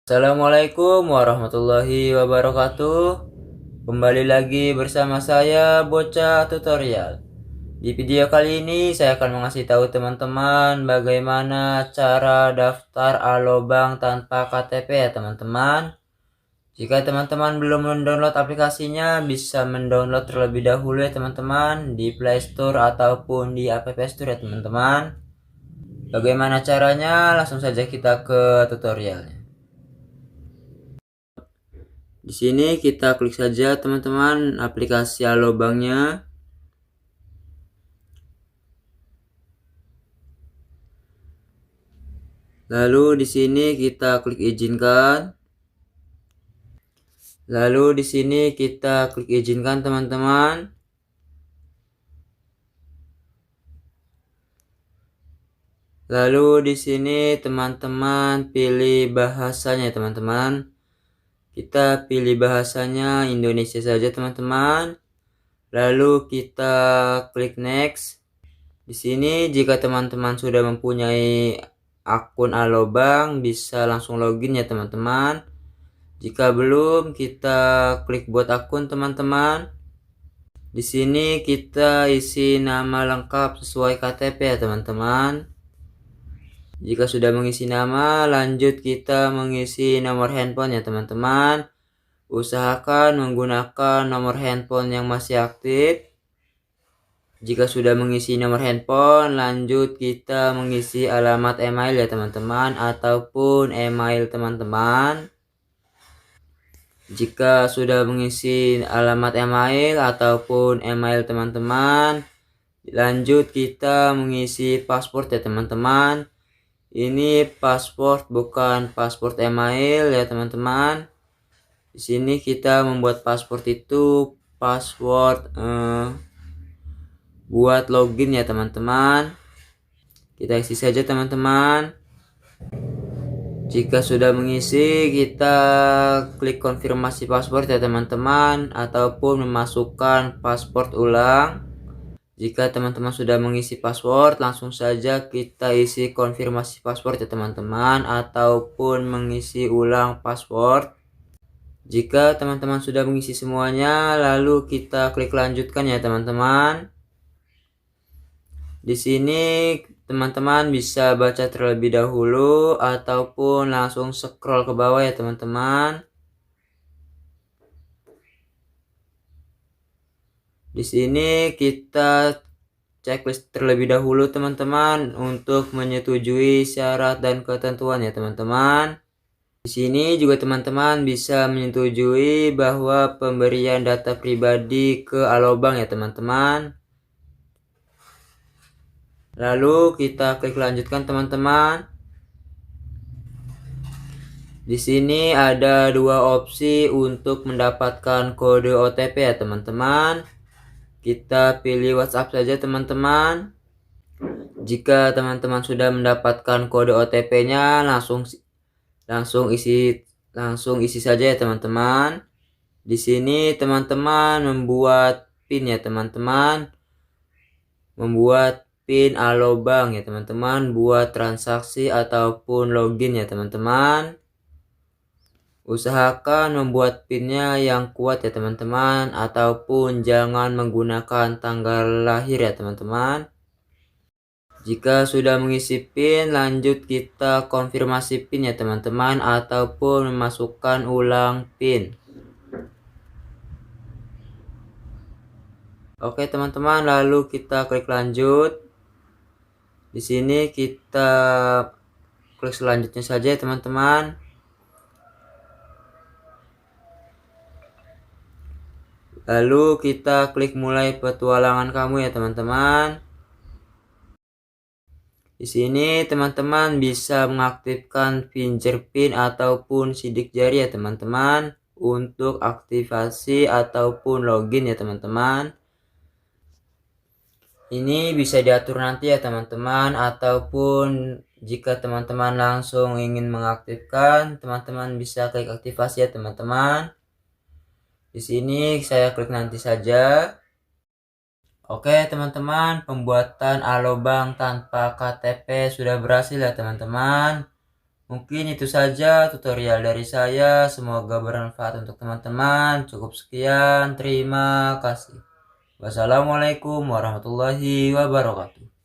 Assalamualaikum warahmatullahi wabarakatuh. Kembali lagi bersama saya Bocah Tutorial. Di video kali ini saya akan mengasih tahu teman-teman bagaimana cara daftar Alobang tanpa KTP ya teman-teman. Jika teman-teman belum mendownload aplikasinya, bisa mendownload terlebih dahulu ya teman-teman di Play Store ataupun di App Store ya teman-teman. Bagaimana caranya? Langsung saja kita ke tutorialnya. Di sini kita klik saja teman-teman aplikasi Alobanknya. Lalu di sini kita klik izinkan. Lalu di sini kita klik izinkan teman-teman. Lalu di sini teman-teman pilih bahasanya teman-teman. Kita pilih bahasanya Indonesia saja teman-teman. Lalu kita klik next. Di sini jika teman-teman sudah mempunyai akun Alobank, bisa langsung login ya teman-teman. Jika belum, kita klik buat akun teman-teman. Di sini kita isi nama lengkap sesuai KTP ya teman-teman. Jika sudah mengisi nama, lanjut kita mengisi nomor handphone ya teman-teman. Usahakan menggunakan nomor handphone yang masih aktif. Jika sudah mengisi nomor handphone, lanjut kita mengisi alamat email ya teman-teman ataupun email teman-teman. Jika sudah mengisi alamat email ataupun email teman-teman, lanjut kita mengisi paspor ya teman-teman. Ini paspor bukan paspor email ya teman-teman. Di sini kita membuat paspor itu password buat login ya teman-teman. Kita isi saja teman-teman. Jika sudah mengisi, kita klik konfirmasi paspor ya teman-teman ataupun memasukkan paspor ulang. Jika teman-teman sudah mengisi password, langsung saja kita isi konfirmasi paspor ya teman-teman ataupun mengisi ulang password. Jika teman-teman sudah mengisi semuanya, lalu kita klik lanjutkan ya teman-teman. Di sini teman-teman bisa baca terlebih dahulu ataupun langsung scroll ke bawah ya teman-teman. Di sini kita checklist terlebih dahulu teman-teman untuk menyetujui syarat dan ketentuan ya teman-teman. Di sini juga teman-teman bisa menyetujui bahwa pemberian data pribadi ke Alobank ya teman-teman. Lalu kita klik lanjutkan teman-teman. Di sini ada dua opsi untuk mendapatkan kode OTP ya teman-teman. Kita pilih WhatsApp saja teman-teman. Jika teman-teman sudah mendapatkan kode OTP-nya, langsung isi saja ya teman-teman. Di sini teman-teman membuat PIN ya teman-teman. Membuat PIN Alobank ya teman-teman buat transaksi ataupun login ya teman-teman. Usahakan membuat pinnya yang kuat ya teman-teman ataupun jangan menggunakan tanggal lahir ya teman-teman. Jika sudah mengisi pin, lanjut kita konfirmasi pin ya teman-teman ataupun memasukkan ulang pin. Oke teman-teman, lalu kita klik lanjut. Di sini kita klik selanjutnya saja ya teman-teman. Lalu kita klik mulai petualangan kamu ya teman-teman. Di sini teman-teman bisa mengaktifkan fingerprint ataupun sidik jari ya teman-teman untuk aktivasi ataupun login ya teman-teman. Ini bisa diatur nanti ya teman-teman ataupun jika teman-teman langsung ingin mengaktifkan, teman-teman bisa klik aktivasi ya teman-teman. Di sini saya klik nanti saja. Oke teman-teman, pembuatan Alobank tanpa KTP sudah berhasil ya teman-teman. Mungkin itu saja tutorial dari saya. Semoga bermanfaat untuk teman-teman. Cukup sekian. Terima kasih. Wassalamualaikum warahmatullahi wabarakatuh.